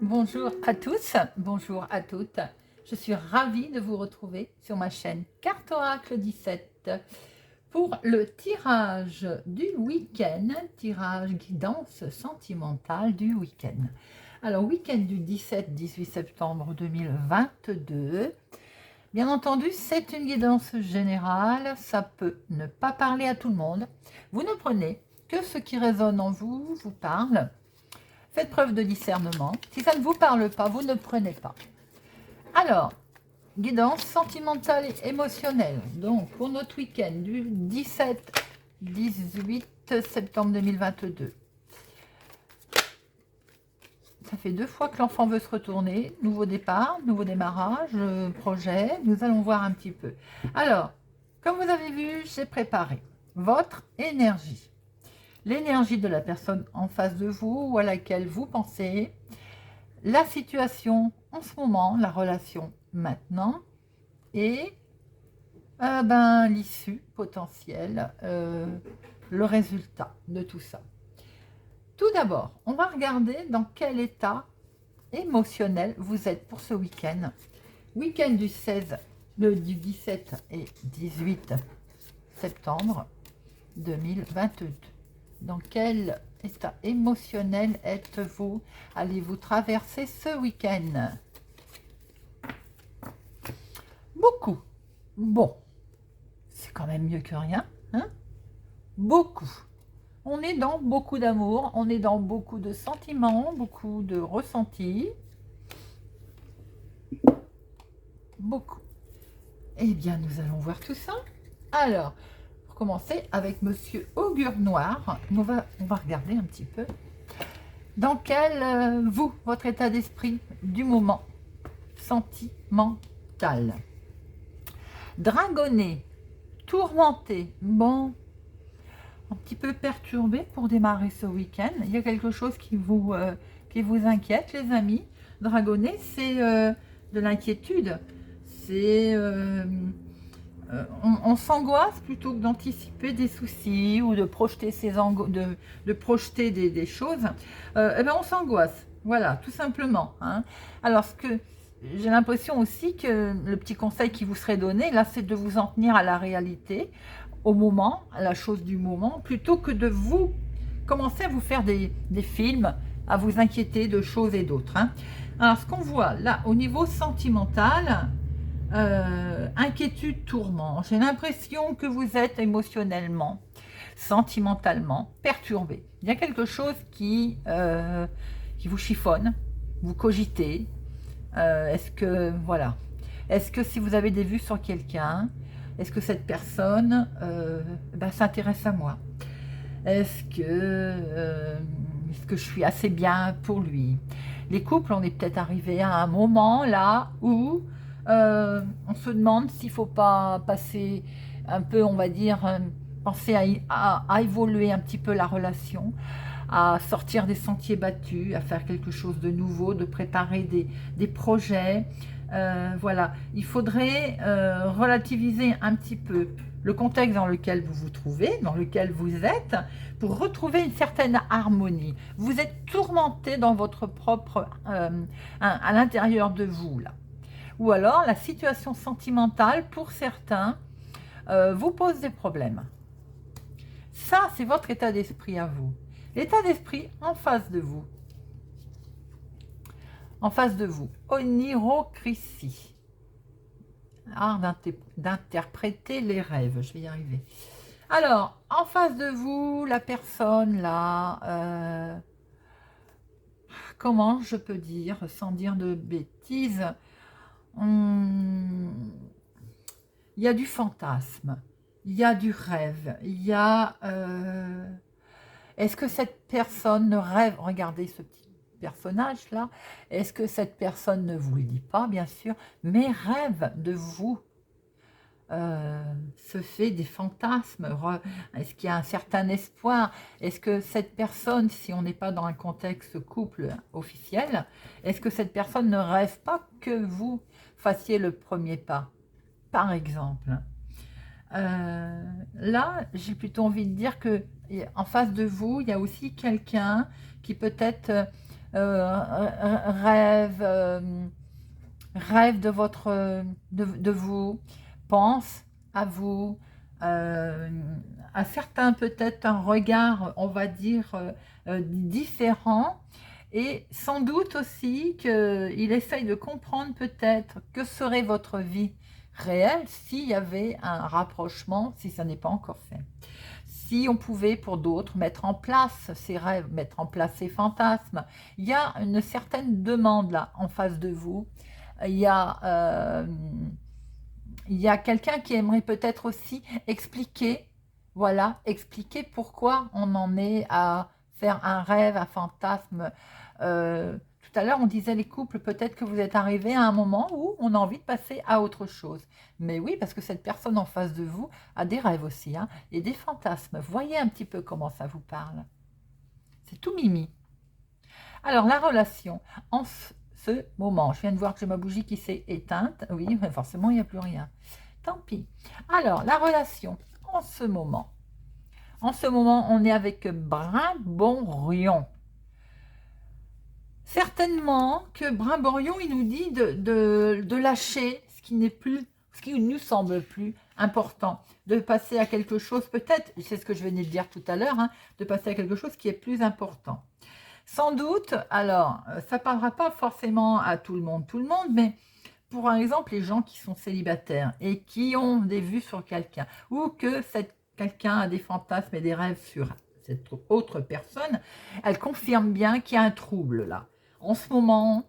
Bonjour à tous, bonjour à toutes. Je suis ravie de vous retrouver sur ma chaîne Carte Oracle 17 pour le tirage du week-end, tirage guidance sentimentale du week-end. Alors, week-end du 17-18 septembre 2022. Bien entendu, c'est une guidance générale, ça peut ne pas parler à tout le monde. Vous ne prenez que ce qui résonne en vous, vous parle. Faites preuve de discernement. Si ça ne vous parle pas, vous ne prenez pas. Alors, guidance sentimentale et émotionnelle. Donc, pour notre week-end du 17-18 septembre 2022. Ça fait 2 fois que l'enfant veut se retourner. Nouveau départ, nouveau démarrage, projet. Nous allons voir un petit peu. Alors, comme vous avez vu, j'ai préparé votre énergie. L'énergie de la personne en face de vous ou à laquelle vous pensez, la situation en ce moment, la relation maintenant et l'issue potentielle, le résultat de tout ça. Tout d'abord, on va regarder dans quel état émotionnel vous êtes pour ce week-end. Week-end du 17 et 18 septembre 2022. Dans quel état émotionnel êtes-vous? Allez-vous traverser ce week-end? Beaucoup. Bon, c'est quand même mieux que rien, hein? Beaucoup. On est dans beaucoup d'amour, on est dans beaucoup de sentiments, beaucoup de ressentis. Beaucoup. Eh bien, nous allons voir tout ça. Alors, pour commencer avec Monsieur Augure Noir, on va regarder un petit peu dans quel, votre état d'esprit du moment sentimental. Dragonné, tourmenté, bon, un petit peu perturbé pour démarrer ce week-end. Il y a quelque chose qui vous inquiète, les amis. Dragonné, c'est de l'inquiétude. C'est... on s'angoisse plutôt que d'anticiper des soucis ou de projeter, de projeter des choses. On s'angoisse, voilà, tout simplement, hein. Alors, ce que j'ai l'impression aussi que le petit conseil qui vous serait donné, là, c'est de vous en tenir à la réalité, au moment, à la chose du moment, plutôt que de vous commencer à vous faire des films, à vous inquiéter de choses et d'autres, hein. Alors, ce qu'on voit là, au niveau sentimental, inquiétude, tourment. J'ai l'impression que vous êtes émotionnellement, sentimentalement perturbé. Il y a quelque chose qui vous chiffonne, vous cogitez. Est-ce que si vous avez des vues sur quelqu'un, est-ce que cette personne s'intéresse à moi? Est-ce que je suis assez bien pour lui? Les couples, on est peut-être arrivé à un moment là où on se demande s'il ne faut pas passer un peu, on va dire, penser à évoluer un petit peu la relation, à sortir des sentiers battus, à faire quelque chose de nouveau, de préparer des projets. Voilà, il faudrait relativiser un petit peu le contexte dans lequel vous vous trouvez, dans lequel vous êtes, pour retrouver une certaine harmonie. Vous êtes tourmenté dans votre propre, à l'intérieur de vous, là. Ou alors, la situation sentimentale, pour certains, vous pose des problèmes. Ça, c'est votre état d'esprit à vous. L'état d'esprit en face de vous. En face de vous, Onirokritie. Art d'interpréter les rêves, je vais y arriver. Alors, en face de vous, la personne là, comment je peux dire, sans dire de bêtises, il y a du fantasme, il y a du rêve, il y a... est-ce que cette personne ne rêve, regardez ce petit personnage là, est-ce que cette personne ne vous le dit pas, bien sûr, mais rêve de vous, se fait des fantasmes? Est-ce qu'il y a un certain espoir? Est-ce que cette personne, si on n'est pas dans un contexte couple officiel, est-ce que cette personne ne rêve pas que vous fassiez le premier pas, par exemple? Là, j'ai plutôt envie de dire que en face de vous, il y a aussi quelqu'un qui peut-être rêve, rêve de vous, pense à vous, euh, à certains peut-être un regard, on va dire, différent, et sans doute aussi qu'il essaye de comprendre peut-être que serait votre vie réelle s'il y avait un rapprochement, si ça n'est pas encore fait. Si on pouvait pour d'autres mettre en place ces rêves, mettre en place ces fantasmes, il y a une certaine demande là en face de vous. Il y a, euh, il y a quelqu'un qui aimerait peut-être aussi expliquer, voilà, expliquer pourquoi on en est à faire un rêve, un fantasme. Tout à l'heure, on disait les couples, peut-être que vous êtes arrivé à un moment où on a envie de passer à autre chose. Mais oui, parce que cette personne en face de vous a des rêves aussi, hein, et des fantasmes. Voyez un petit peu comment ça vous parle. C'est tout mimi. Alors, la relation, en ce moment, je viens de voir que j'ai ma bougie qui s'est éteinte. Oui, mais forcément, il n'y a plus rien. Tant pis. Alors, la relation, en ce moment. En ce moment, on est avec Brimborion. Certainement que Brimborion, il nous dit de lâcher ce qui n'est plus, ce qui ne nous semble plus important, de passer à quelque chose, peut-être, c'est ce que je venais de dire tout à l'heure, hein, de passer à quelque chose qui est plus important. Sans doute, alors, ça ne parlera pas forcément à tout le monde, mais pour exemple, les gens qui sont célibataires et qui ont des vues sur quelqu'un, ou que quelqu'un a des fantasmes et des rêves sur cette autre personne, elle confirme bien qu'il y a un trouble là. En ce moment,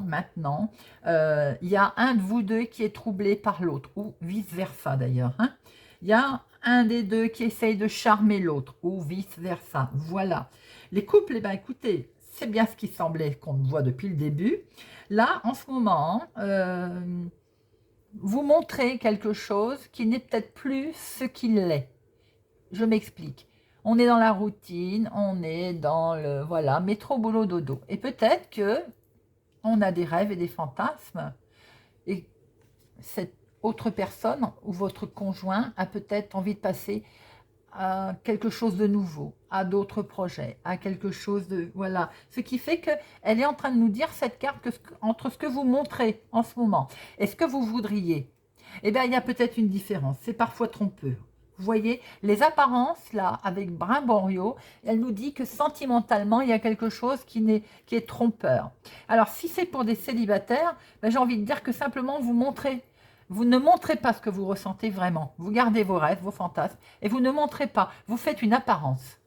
maintenant, il y a un de vous deux qui est troublé par l'autre, ou vice-versa d'ailleurs, hein. Il y a un des deux qui essaye de charmer l'autre, ou vice-versa. Voilà. Les couples, eh bien, écoutez, c'est bien ce qui semblait qu'on voit depuis le début. Là, en ce moment, vous montrez quelque chose qui n'est peut-être plus ce qu'il est. Je m'explique. On est dans la routine, on est dans le, voilà, métro, boulot, dodo. Et peut-être que on a des rêves et des fantasmes, et cette autre personne ou votre conjoint a peut-être envie de passer à quelque chose de nouveau, à d'autres projets, à quelque chose de... Voilà. Ce qui fait qu'elle est en train de nous dire, cette carte, entre ce que vous montrez en ce moment et ce que vous voudriez, eh bien, il y a peut-être une différence. C'est parfois trompeur. Vous voyez, les apparences, là, avec Brimborion, elle nous dit que sentimentalement, il y a quelque chose qui est trompeur. Alors, si c'est pour des célibataires, ben, j'ai envie de dire que simplement vous montrez. Vous ne montrez pas ce que vous ressentez vraiment. Vous gardez vos rêves, vos fantasmes, et vous ne montrez pas. Vous faites une apparence.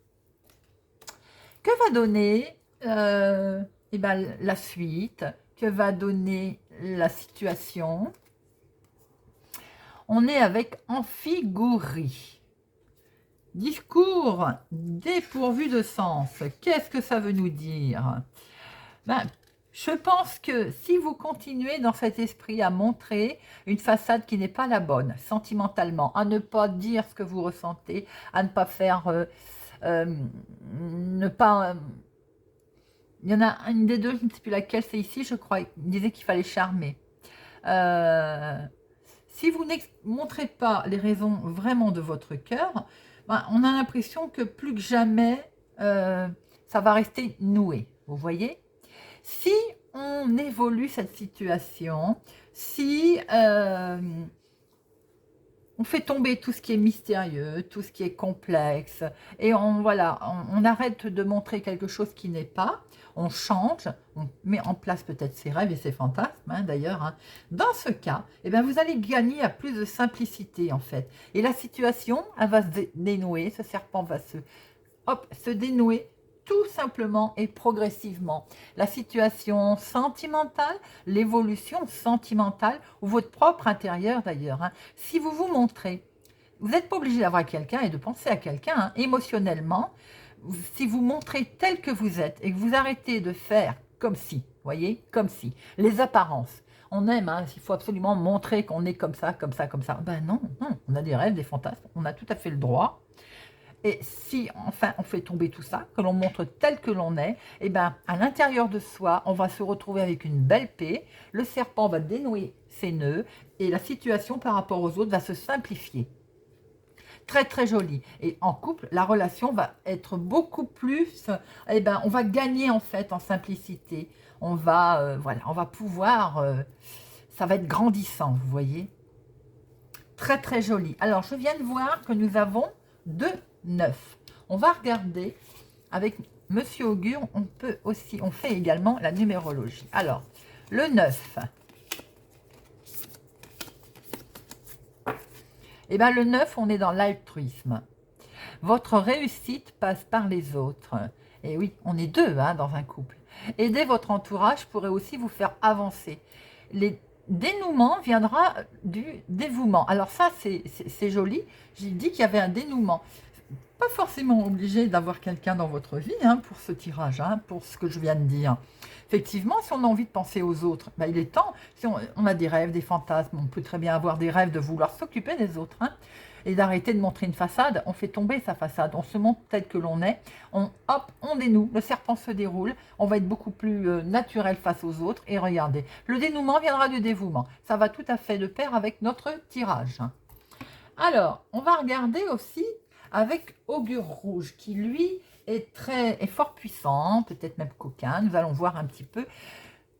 Que va donner eh ben, la suite? Que va donner la situation? On est avec Amphigouri. Discours dépourvu de sens. Qu'est-ce que ça veut nous dire? Ben, je pense que si vous continuez dans cet esprit à montrer une façade qui n'est pas la bonne, sentimentalement, à ne pas dire ce que vous ressentez, à ne pas faire... ne pas... il y en a une des deux, je ne sais plus laquelle, c'est ici, je crois, il disait qu'il fallait charmer. Si vous ne montrez pas les raisons vraiment de votre cœur, ben, on a l'impression que plus que jamais, ça va rester noué. Vous voyez? Si on évolue cette situation, si on fait tomber tout ce qui est mystérieux, tout ce qui est complexe, et voilà, on arrête de montrer quelque chose qui n'est pas, on change, on met en place peut-être ses rêves et ses fantasmes, hein, d'ailleurs. Hein. Dans ce cas, eh bien, vous allez gagner à plus de simplicité, en fait. Et la situation, elle va se dénouer, ce serpent va se dénouer tout simplement et progressivement. La situation sentimentale, l'évolution sentimentale, ou votre propre intérieur d'ailleurs. Hein. Si vous vous montrez, vous n'êtes pas obligé d'avoir quelqu'un et de penser à quelqu'un, hein, émotionnellement. Si vous montrez tel que vous êtes et que vous arrêtez de faire comme si, voyez, comme si, les apparences. On aime, hein, il faut absolument montrer qu'on est comme ça, comme ça, comme ça. Ben non, non, on a des rêves, des fantasmes, on a tout à fait le droit. Et si enfin on fait tomber tout ça, que l'on montre tel que l'on est, et ben à l'intérieur de soi, on va se retrouver avec une belle paix, le serpent va dénouer ses nœuds et la situation par rapport aux autres va se simplifier. très très joli. Et en couple, la relation va être beaucoup plus, eh ben, on va gagner en fait en simplicité. On va, voilà, on va pouvoir, ça va être grandissant, vous voyez. Très très joli. Alors, je viens de voir que nous avons 2 9. On va regarder avec Monsieur Augure, on peut aussi, on fait également la numérologie. Alors, le 9. Eh bien, le 9, on est dans l'altruisme. Votre réussite passe par les autres. Et oui, on est 2 hein, dans un couple. Aider votre entourage pourrait aussi vous faire avancer. Les dénouements viendra du dévouement. Alors ça, c'est joli. J'ai dit qu'il y avait un dénouement. Pas forcément obligé d'avoir quelqu'un dans votre vie hein, pour ce tirage, hein, pour ce que je viens de dire. Effectivement, si on a envie de penser aux autres, ben, il est temps. Si on a des rêves, des fantasmes, on peut très bien avoir des rêves de vouloir s'occuper des autres. Hein, et d'arrêter de montrer une façade, on fait tomber sa façade, on se montre tel que l'on est, hop, on dénoue, le serpent se déroule, on va être beaucoup plus naturel face aux autres, et regardez, le dénouement viendra du dévouement, ça va tout à fait de pair avec notre tirage. Alors, on va regarder aussi avec Augure Rouge, qui lui est fort puissant, peut-être même coquin, nous allons voir un petit peu.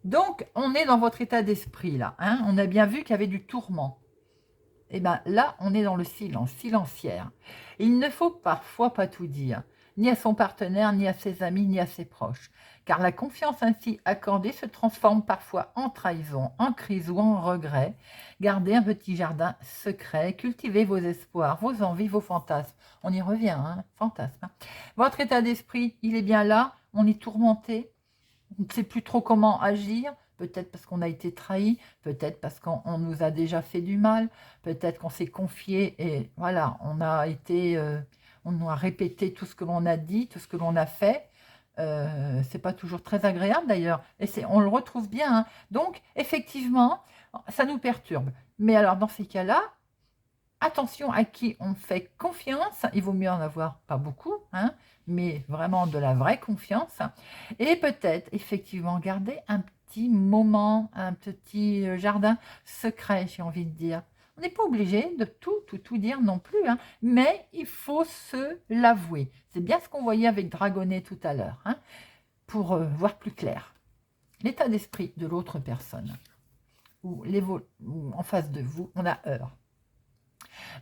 Donc, on est dans votre état d'esprit là, hein, on a bien vu qu'il y avait du tourment. Et bien là, on est dans le silence, silenciaire. Il ne faut parfois pas tout dire, ni à son partenaire, ni à ses amis, ni à ses proches, car la confiance ainsi accordée se transforme parfois en trahison, en crise ou en regret. Gardez un petit jardin secret, cultivez vos espoirs, vos envies, vos fantasmes. On y revient, hein, fantasme. Hein. Votre état d'esprit, il est bien là, on est tourmenté, on ne sait plus trop comment agir, peut-être parce qu'on a été trahi, peut-être parce qu'on nous a déjà fait du mal, peut-être qu'on s'est confié et voilà, on nous a répété tout ce que l'on a dit, tout ce que l'on a fait. C'est pas toujours très agréable d'ailleurs, et on le retrouve bien. Hein. Donc, effectivement, ça nous perturbe. Mais alors, dans ces cas-là, attention à qui on fait confiance, il vaut mieux en avoir pas beaucoup, hein, mais vraiment de la vraie confiance. Et peut-être, effectivement, garder un petit moment, un petit jardin secret, j'ai envie de dire. On n'est pas obligé de tout dire non plus, hein, mais il faut se l'avouer. C'est bien ce qu'on voyait avec Dragonnet tout à l'heure, hein, pour voir plus clair. L'état d'esprit de l'autre personne, ou en face de vous, on a heure.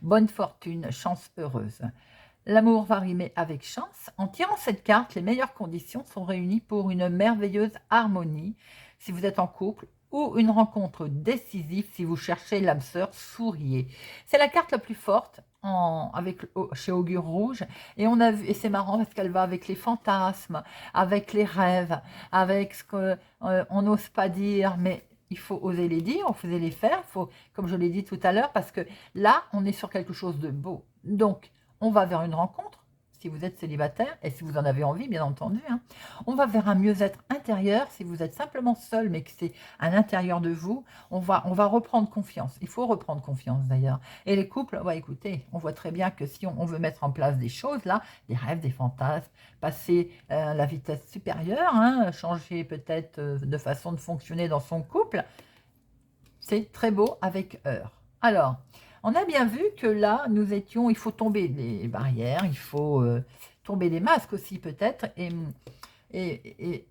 Bonne fortune, chance heureuse. L'amour va rimer avec chance. En tirant cette carte, les meilleures conditions sont réunies pour une merveilleuse harmonie si vous êtes en couple ou une rencontre décisive si vous cherchez l'âme sœur, souriez. C'est la carte la plus forte chez Augure Rouge et c'est marrant parce qu'elle va avec les fantasmes, avec les rêves, avec ce qu'on n'ose pas dire, mais il faut oser les dire, il faut oser les faire, comme je l'ai dit tout à l'heure, parce que là, on est sur quelque chose de beau. Donc, on va vers une rencontre, si vous êtes célibataire, et si vous en avez envie, bien entendu. Hein. On va vers un mieux-être intérieur, si vous êtes simplement seul, mais que c'est à l'intérieur de vous, on va reprendre confiance. Il faut reprendre confiance, d'ailleurs. Et les couples, écoutez, on voit très bien que si on veut mettre en place des choses, là, des rêves, des fantasmes, passer à la vitesse supérieure, hein, changer peut-être de façon de fonctionner dans son couple, c'est très beau avec heure. Alors, on a bien vu que là, il faut tomber les barrières, il faut tomber les masques aussi peut-être, et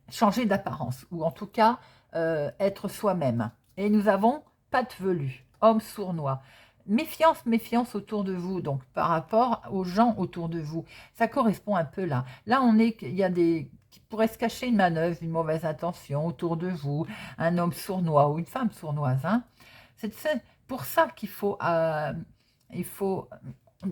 changer d'apparence, ou en tout cas être soi-même. Et nous avons patte velue, homme sournois. Méfiance, méfiance autour de vous, donc par rapport aux gens autour de vous. Ça correspond un peu là. Là, il y a qui pourraient se cacher une manœuvre, une mauvaise intention autour de vous, un homme sournois ou une femme sournoise. Hein. C'est pour ça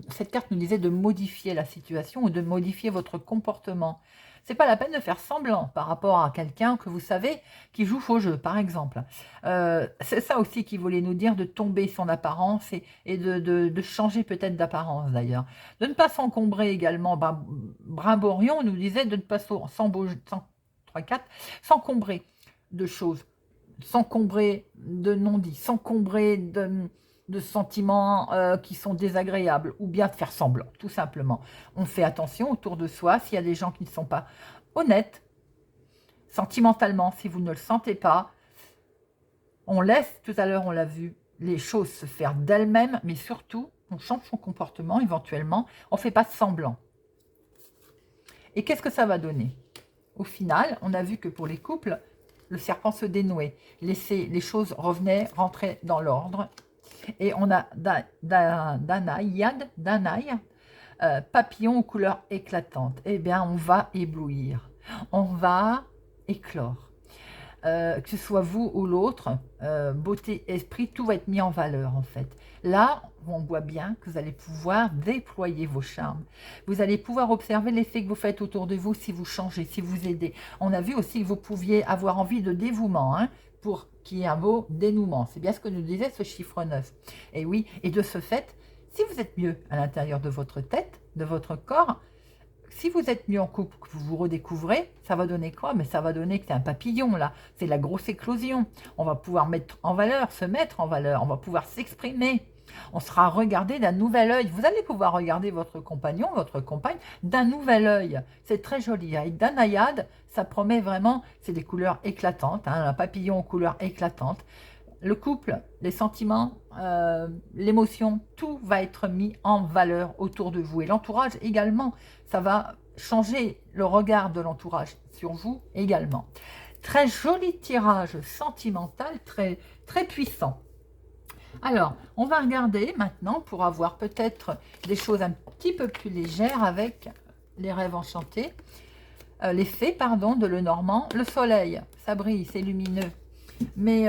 cette carte nous disait de modifier la situation ou de modifier votre comportement. C'est pas la peine de faire semblant par rapport à quelqu'un que vous savez qui joue faux jeu, par exemple. C'est ça aussi qu'il voulait nous dire, de tomber son apparence et de changer peut-être d'apparence d'ailleurs. De ne pas s'encombrer également. Brimborion nous disait de ne pas s'encombrer de choses, s'encombrer de non-dits, s'encombrer de sentiments qui sont désagréables, ou bien de faire semblant, tout simplement. On fait attention autour de soi, s'il y a des gens qui ne sont pas honnêtes, sentimentalement, si vous ne le sentez pas, on laisse, tout à l'heure on l'a vu, les choses se faire d'elles-mêmes, mais surtout, on change son comportement éventuellement, on ne fait pas semblant. Et qu'est-ce que ça va donner? Au final, on a vu que pour les couples, le serpent se dénouait, les choses revenaient, rentraient dans l'ordre. Et on a Danaï, papillon aux couleurs éclatantes. Eh bien, on va éblouir, on va éclore. Que ce soit vous ou l'autre, beauté, esprit, tout va être mis en valeur en fait. Là, on voit bien que vous allez pouvoir déployer vos charmes. Vous allez pouvoir observer l'effet que vous faites autour de vous si vous changez, si vous aidez. On a vu aussi que vous pouviez avoir envie de dévouement, hein, pour qu'il y ait un beau dénouement. C'est bien ce que nous disait ce chiffre 9. Et oui, et de ce fait, si vous êtes mieux à l'intérieur de votre tête, de votre corps, si vous êtes mieux en couple, que vous vous redécouvrez, ça va donner quoi? Mais ça va donner que c'est un papillon, là. C'est la grosse éclosion. On va pouvoir mettre en valeur, se mettre en valeur. On va pouvoir s'exprimer. On sera regardé d'un nouvel œil. Vous allez pouvoir regarder votre compagnon, votre compagne, d'un nouvel œil. C'est très joli. Avec Danayad, ça promet vraiment, c'est des couleurs éclatantes, hein, un papillon aux couleurs éclatantes. Le couple, les sentiments, l'émotion, tout va être mis en valeur autour de vous. Et l'entourage également, ça va changer le regard de l'entourage sur vous également. Très joli tirage sentimental, très, très puissant. Alors, on va regarder maintenant pour avoir peut-être des choses un petit peu plus légères avec les rêves enchantés. Les fées, pardon, de Lenormand. Le soleil, ça brille, c'est lumineux. Mais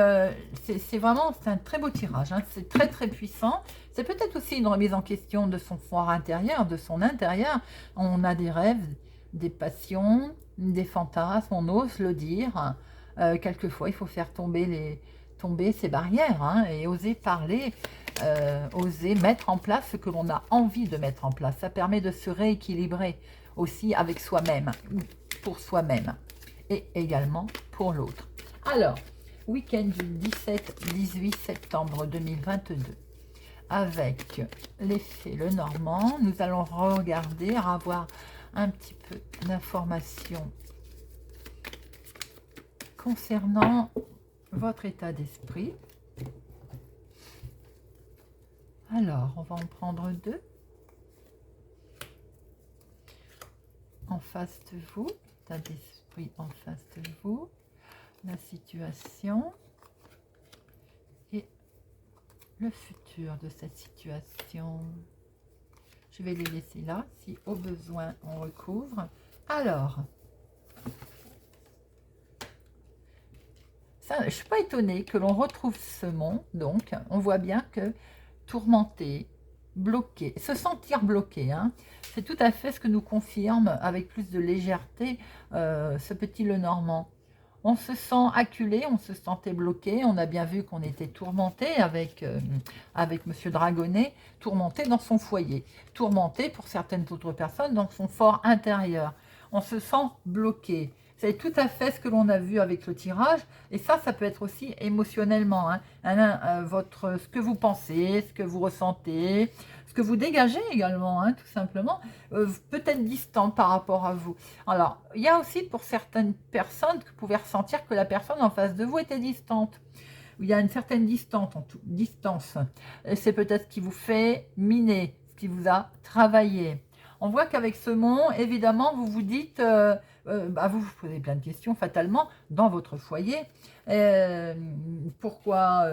c'est vraiment, c'est un très beau tirage, hein. C'est très très puissant. C'est peut-être aussi une remise en question de son fort intérieur, de son intérieur. On a des rêves, des passions, des fantasmes, on ose le dire. Quelquefois, il faut faire tomber ces barrières, hein, et oser parler, oser mettre en place ce que l'on a envie de mettre en place. Ça permet de se rééquilibrer aussi avec soi-même, pour soi-même, et également pour l'autre. Alors, week-end du 17-18 septembre 2022, avec l'effet Lenormand, nous allons regarder, avoir un petit peu d'informations concernant votre état d'esprit. Alors, on va en prendre deux. En face de vous, état d'esprit en face de vous, la situation et le futur de cette situation. Je vais les laisser là, si au besoin on recouvre. Alors, ça, je ne suis pas étonnée que l'on retrouve ce mot, donc on voit bien que tourmenté, bloqué, se sentir bloqué, hein, c'est tout à fait ce que nous confirme avec plus de légèreté ce petit Lenormand. On se sent acculé, on se sentait bloqué, on a bien vu qu'on était tourmenté avec Monsieur Dragonnet, tourmenté dans son foyer, tourmenté pour certaines autres personnes dans son fort intérieur. On se sent bloqué. C'est tout à fait ce que l'on a vu avec le tirage, et ça peut être aussi émotionnellement, hein, ce que vous pensez, ce que vous ressentez, ce que vous dégagez également, hein, tout simplement, peut-être distant par rapport à vous. Alors, il y a aussi pour certaines personnes que vous pouvez ressentir que la personne en face de vous était distante. Il y a une certaine distance. C'est peut-être ce qui vous fait miner, ce qui vous a travaillé. On voit qu'avec ce mot, évidemment, vous vous dites, vous vous posez plein de questions fatalement dans votre foyer. Pourquoi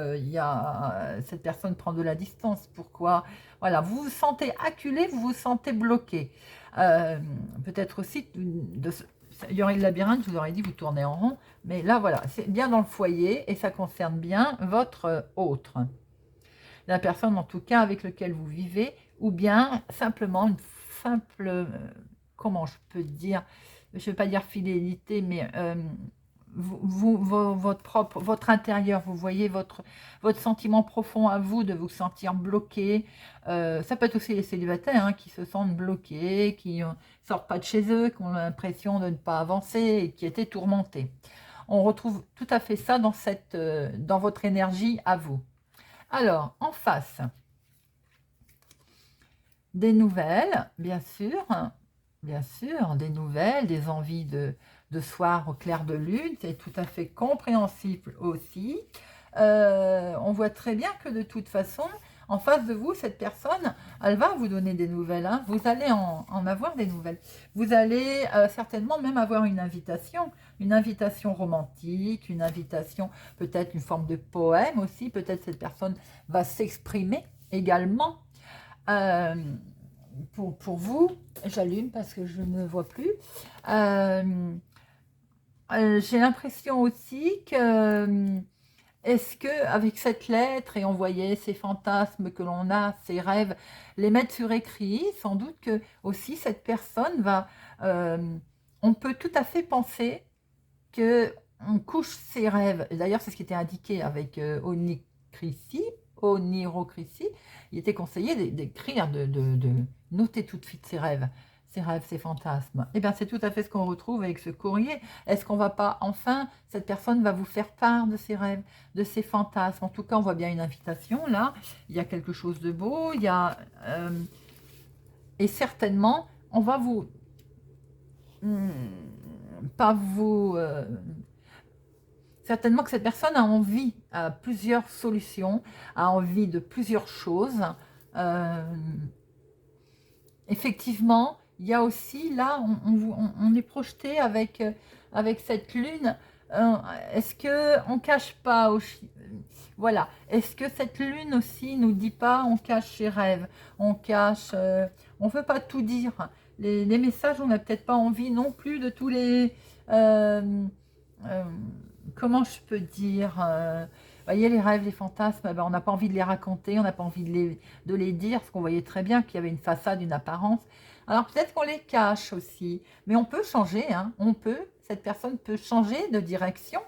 cette personne prend de la distance? Pourquoi? Voilà, vous vous sentez acculé, vous vous sentez bloqué. Peut-être aussi, il y aurait le labyrinthe, je vous aurais dit, vous tournez en rond. Mais là, voilà, c'est bien dans le foyer et ça concerne bien votre autre. La personne, en tout cas, avec laquelle vous vivez, ou bien simplement une simple, comment je peux dire, je ne vais pas dire fidélité, mais votre intérieur, vous voyez votre sentiment profond à vous de vous sentir bloqué. Ça peut être aussi les célibataires, hein, qui se sentent bloqués, qui ne sortent pas de chez eux, qui ont l'impression de ne pas avancer et qui étaient tourmentés. On retrouve tout à fait ça dans votre énergie à vous. Alors, en face, des nouvelles, bien sûr, des nouvelles, des envies de soir au clair de lune, c'est tout à fait compréhensible aussi. on voit très bien que de toute façon, en face de vous, cette personne, elle va vous donner des nouvelles. Hein. Vous allez en avoir des nouvelles. Vous allez certainement même avoir une invitation romantique, une invitation, peut-être une forme de poème aussi. Peut-être cette personne va s'exprimer également. Pour vous, j'allume parce que je ne vois plus. J'ai l'impression aussi que est-ce que avec cette lettre et on voyait ces fantasmes que l'on a, ces rêves, les mettre sur écrit, sans doute que aussi cette personne va, on peut tout à fait penser que on couche ses rêves. D'ailleurs, c'est ce qui était indiqué avec Onirocritie. Il était conseillé d'écrire, de noter tout de suite ses rêves, ses fantasmes. Eh bien, c'est tout à fait ce qu'on retrouve avec ce courrier. Est-ce qu'on va pas, enfin, cette personne va vous faire part de ses rêves, de ses fantasmes. En tout cas, on voit bien une invitation, là. Il y a quelque chose de beau, il y a... et certainement, on va vous... pas vous... certainement que cette personne a envie, a plusieurs solutions, a envie de plusieurs choses. Effectivement, il y a aussi, là, on est projeté avec cette lune. Est-ce qu'on ne cache pas voilà. Est-ce que cette lune aussi nous dit pas on cache ses rêves, on cache... on ne veut pas tout dire. Les messages, on n'a peut-être pas envie non plus de tous les... comment je peux dire voyez, les rêves, les fantasmes, ben, on n'a pas envie de les raconter, on n'a pas envie de les dire, parce qu'on voyait très bien qu'il y avait une façade, une apparence. Alors peut-être qu'on les cache aussi, mais on peut changer, hein, cette personne peut changer de direction,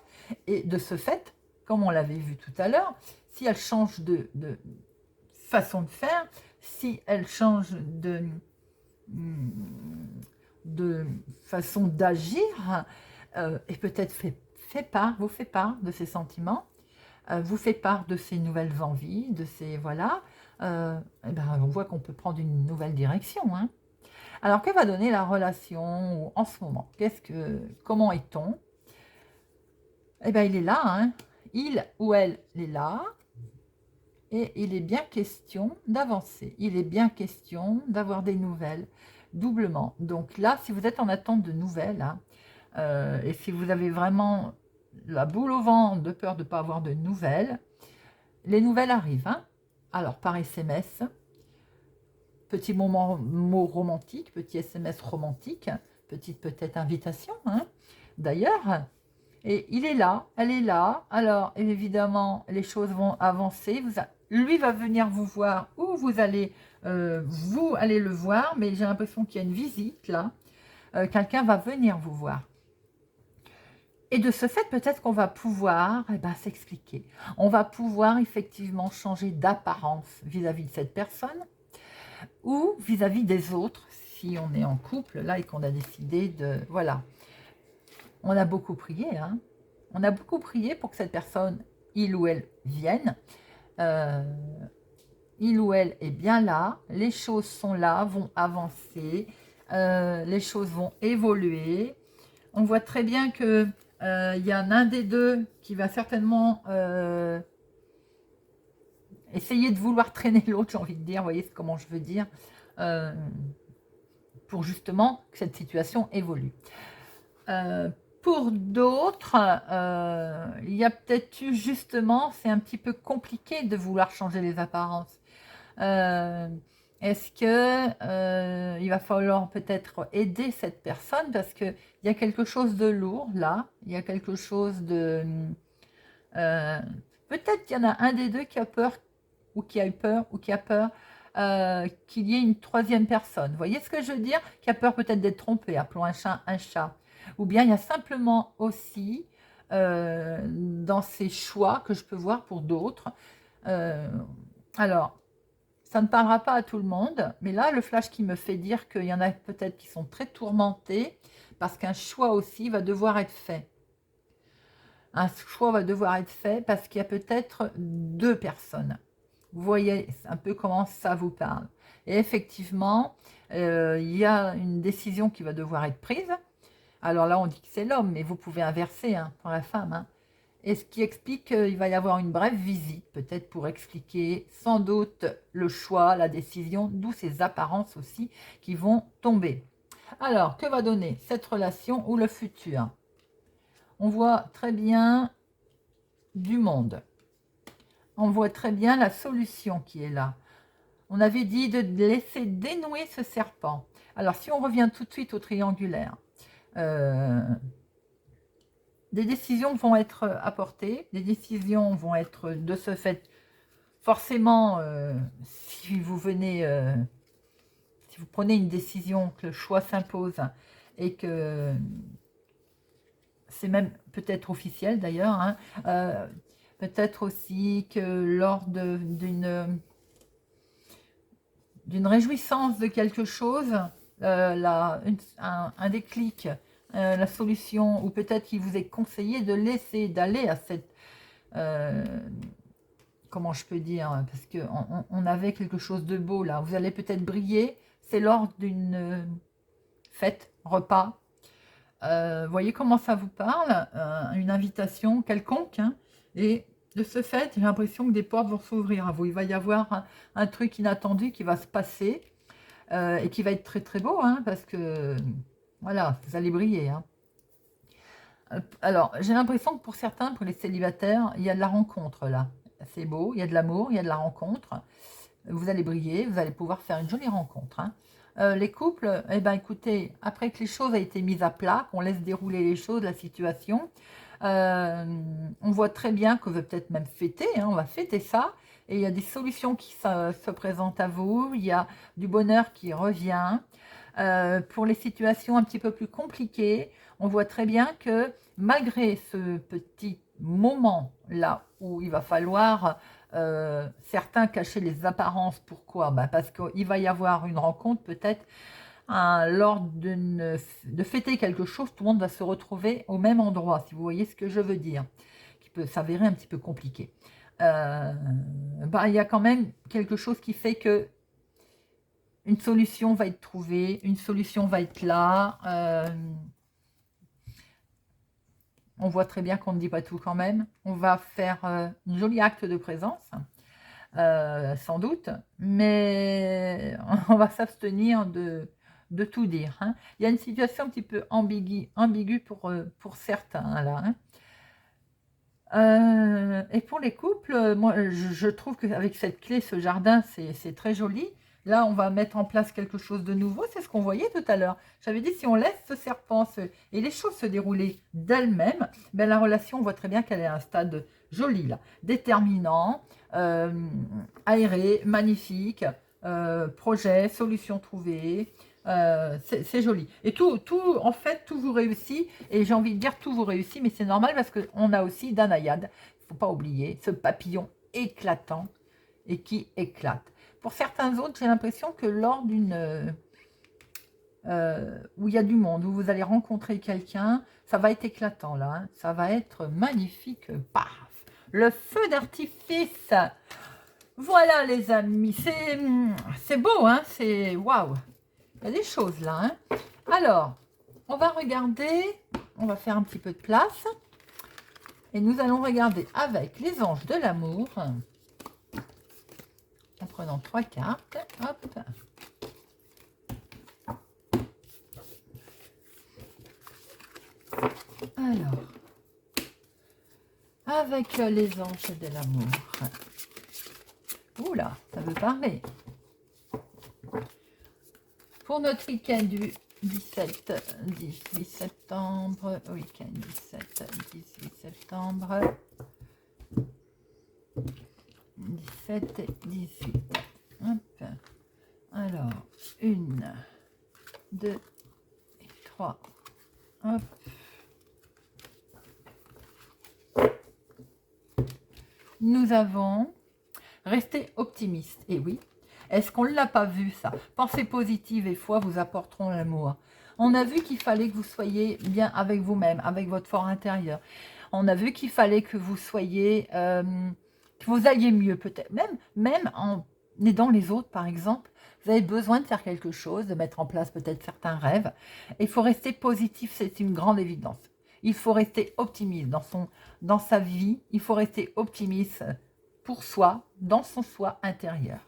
et de ce fait, comme on l'avait vu tout à l'heure, si elle change de façon de faire, si elle change de façon d'agir, et peut-être vous fait part de ses sentiments, vous fait part de ses nouvelles envies, de ses... Voilà. Et ben, on voit qu'on peut prendre une nouvelle direction. Hein. Alors, que va donner la relation en ce moment? Comment est-on? Eh bien, il est là. Hein. Il ou elle est là. Et il est bien question d'avancer. Il est bien question d'avoir des nouvelles, doublement. Donc là, si vous êtes en attente de nouvelles, hein, et si vous avez vraiment la boule au ventre de peur de ne pas avoir de nouvelles, les nouvelles arrivent. Hein. Alors, par SMS, petit mot romantique, petit SMS romantique, petite peut-être invitation, hein, d'ailleurs. Et il est là, elle est là. Alors, évidemment, les choses vont avancer. Lui va venir vous voir ou vous allez le voir, mais j'ai l'impression qu'il y a une visite, là. Quelqu'un va venir vous voir. Et de ce fait, peut-être qu'on va pouvoir s'expliquer. On va pouvoir effectivement changer d'apparence vis-à-vis de cette personne ou vis-à-vis des autres, si on est en couple, là, et qu'on a décidé de... Voilà. On a beaucoup prié, hein. On a beaucoup prié pour que cette personne, il ou elle, vienne. Il ou elle est bien là. Les choses sont là, vont avancer. Les choses vont évoluer. On voit très bien que il y a un des deux qui va certainement essayer de vouloir traîner l'autre, j'ai envie de dire, vous voyez comment je veux dire, pour justement que cette situation évolue. Pour d'autres, il y a peut-être eu justement, c'est un petit peu compliqué de vouloir changer les apparences. Est-ce que il va falloir peut-être aider cette personne parce qu'il y a quelque chose de lourd là, il y a quelque chose de... peut-être qu'il y en a un des deux qui a peur, ou qui a eu peur, ou qui a peur qu'il y ait une troisième personne. Vous voyez ce que je veux dire? Qui a peur peut-être d'être trompé, appelons un chat un chat. Ou bien il y a simplement aussi, dans ces choix que je peux voir pour d'autres, alors, ça ne parlera pas à tout le monde, mais là, le flash qui me fait dire qu'il y en a peut-être qui sont très tourmentés, parce qu'un choix aussi va devoir être fait. Un choix va devoir être fait parce qu'il y a peut-être deux personnes. Vous voyez un peu comment ça vous parle. Et effectivement, il y a une décision qui va devoir être prise. Alors là, on dit que c'est l'homme, mais vous pouvez inverser hein, pour la femme. Hein. Et ce qui explique qu'il va y avoir une brève visite, peut-être pour expliquer sans doute le choix, la décision, d'où ces apparences aussi qui vont tomber. Alors, que va donner cette relation ou le futur? On voit très bien du monde. On voit très bien la solution qui est là. On avait dit de laisser dénouer ce serpent. Alors, si on revient tout de suite au triangulaire, des décisions vont être apportées, des décisions vont être de ce fait, forcément, si vous venez, si vous prenez une décision, que le choix s'impose et que c'est même peut-être officiel d'ailleurs, hein, peut-être aussi que lors d'une réjouissance de quelque chose, un déclic, la solution, ou peut-être qu'il vous est conseillé de laisser, d'aller à cette, comment je peux dire, parce qu'on avait quelque chose de beau là, vous allez peut-être briller, c'est lors d'une fête, repas, voyez comment ça vous parle, une invitation quelconque, hein, et de ce fait, j'ai l'impression que des portes vont s'ouvrir à vous. Il va y avoir un truc inattendu qui va se passer et qui va être très très beau, hein, parce que voilà, vous allez briller. Hein. Alors, j'ai l'impression que pour certains, pour les célibataires, il y a de la rencontre là. C'est beau, il y a de l'amour, il y a de la rencontre. Vous allez briller, vous allez pouvoir faire une jolie rencontre. Hein. Les couples, eh ben, écoutez, après que les choses aient été mises à plat, qu'on laisse dérouler les choses, la situation, on voit très bien qu'on veut peut-être même fêter, hein, on va fêter ça, et il y a des solutions qui se présentent à vous, il y a du bonheur qui revient. Pour les situations un petit peu plus compliquées, on voit très bien que malgré ce petit moment là où il va falloir certains cacher les apparences. Pourquoi? Parce qu'il va y avoir une rencontre peut-être lors de fêter quelque chose, tout le monde va se retrouver au même endroit, si vous voyez ce que je veux dire, qui peut s'avérer un petit peu compliqué. Il y a quand même quelque chose qui fait que une solution va être trouvée, une solution va être là. On voit très bien qu'on ne dit pas tout quand même. On va faire un joli acte de présence, sans doute, mais on va s'abstenir de tout dire. Hein. Il y a une situation un petit peu ambiguë pour certains, là. Hein. Et pour les couples, moi, je trouve qu'avec cette clé, ce jardin, c'est très joli. Là, on va mettre en place quelque chose de nouveau. C'est ce qu'on voyait tout à l'heure. J'avais dit, si on laisse ce serpent et les choses se dérouler d'elles-mêmes, ben, la relation, on voit très bien qu'elle est à un stade joli, là, déterminant, aéré, magnifique, projet, solution trouvée. C'est joli. Et en fait, tout vous réussit. Et j'ai envie de dire tout vous réussit, mais c'est normal parce qu'on a aussi Danayad. Il ne faut pas oublier ce papillon éclatant et qui éclate. Pour certains autres, j'ai l'impression que lors d'une... où il y a du monde, où vous allez rencontrer quelqu'un, ça va être éclatant là. Hein. Ça va être magnifique. Paf! Le feu d'artifice. Voilà les amis. C'est beau, hein? C'est waouh! Il y a des choses là. Hein. Alors, on va regarder, on va faire un petit peu de place. Et nous allons regarder avec les anges de l'amour. En prenant 3 cartes. Hop. Alors, avec les anges de l'amour. Oula, ça veut parler. Pour notre week-end du 17-18 septembre, week-end 17-18 septembre, 17 et 18. Hop. Alors, 1, 2 et 3. Hop. Nous avons resté optimiste. Et oui. Est-ce qu'on ne l'a pas vu ça? Pensée positive et foi vous apporteront l'amour. On a vu qu'il fallait que vous soyez bien avec vous-même, avec votre fort intérieur. On a vu qu'il fallait que vous soyez, que vous alliez mieux peut-être. Même en aidant les autres par exemple, vous avez besoin de faire quelque chose, de mettre en place peut-être certains rêves. Il faut rester positif, c'est une grande évidence. Il faut rester optimiste dans sa vie. Il faut rester optimiste pour soi, dans son soi intérieur.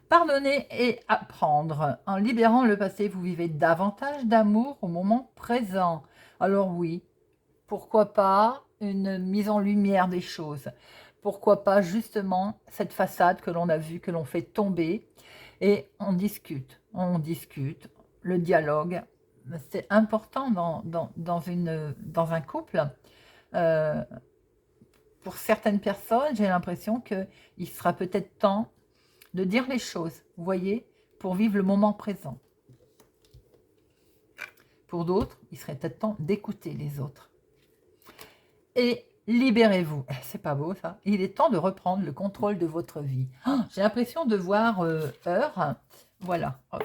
Pardonner et apprendre. En libérant le passé, vous vivez davantage d'amour au moment présent. Alors oui, pourquoi pas une mise en lumière des choses? Pourquoi pas justement cette façade que l'on a vue, que l'on fait tomber et on discute, le dialogue. C'est important dans un couple. Euh, pour certaines personnes, j'ai l'impression qu'il sera peut-être temps de dire les choses, vous voyez, pour vivre le moment présent. Pour d'autres, il serait peut-être temps d'écouter les autres. Et libérez-vous. C'est pas beau ça. Il est temps de reprendre le contrôle de votre vie. Oh, j'ai l'impression de voir Heure. Voilà, hop.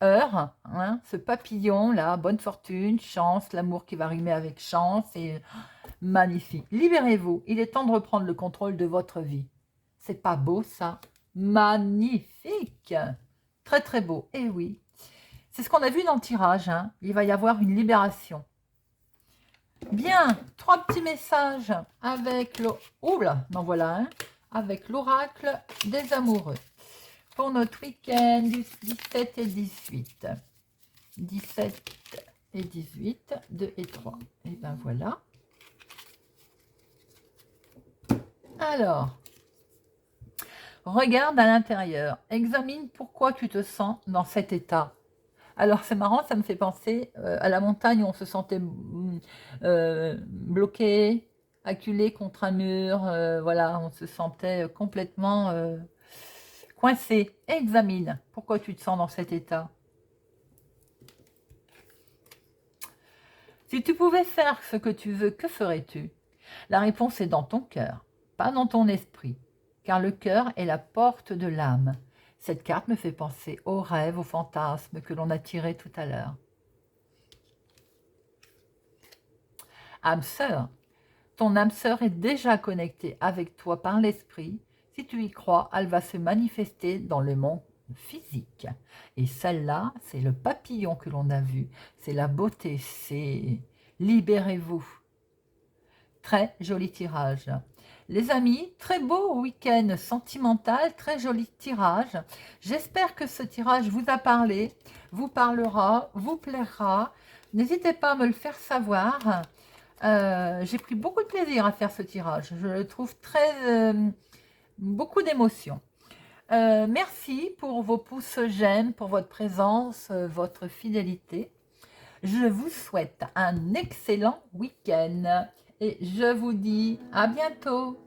Heure, hein, ce papillon là, bonne fortune, chance, l'amour qui va rimer avec chance. Et magnifique. Libérez-vous. Il est temps de reprendre le contrôle de votre vie. C'est pas beau ça? Magnifique, très très beau. Et oui, c'est ce qu'on a vu dans le tirage, hein. Il va y avoir une libération. Bien, 3 petits messages avec le... Oula, non voilà, hein, avec l'oracle des amoureux. Pour notre week-end du 17 et 18. 17 et 18, 2 et 3. Et ben voilà. Alors... Regarde à l'intérieur, examine pourquoi tu te sens dans cet état. Alors c'est marrant, ça me fait penser à la montagne où on se sentait bloqué, acculé contre un mur, voilà, on se sentait complètement coincé. Examine pourquoi tu te sens dans cet état. Si tu pouvais faire ce que tu veux, que ferais-tu? La réponse est dans ton cœur, pas dans ton esprit. Car le cœur est la porte de l'âme. Cette carte me fait penser aux rêves, aux fantasmes que l'on a tirés tout à l'heure. Âme sœur, ton âme sœur est déjà connectée avec toi par l'esprit. Si tu y crois, elle va se manifester dans le monde physique. Et celle-là, c'est le papillon que l'on a vu. C'est la beauté, c'est libérez-vous. Très joli tirage. Les amis, très beau week-end sentimental, très joli tirage. J'espère que ce tirage vous a parlé, vous parlera, vous plaira. N'hésitez pas à me le faire savoir. J'ai pris beaucoup de plaisir à faire ce tirage. Je le trouve beaucoup d'émotions. Merci pour vos pouces j'aime, pour votre présence, votre fidélité. Je vous souhaite un excellent week-end et je vous dis à bientôt.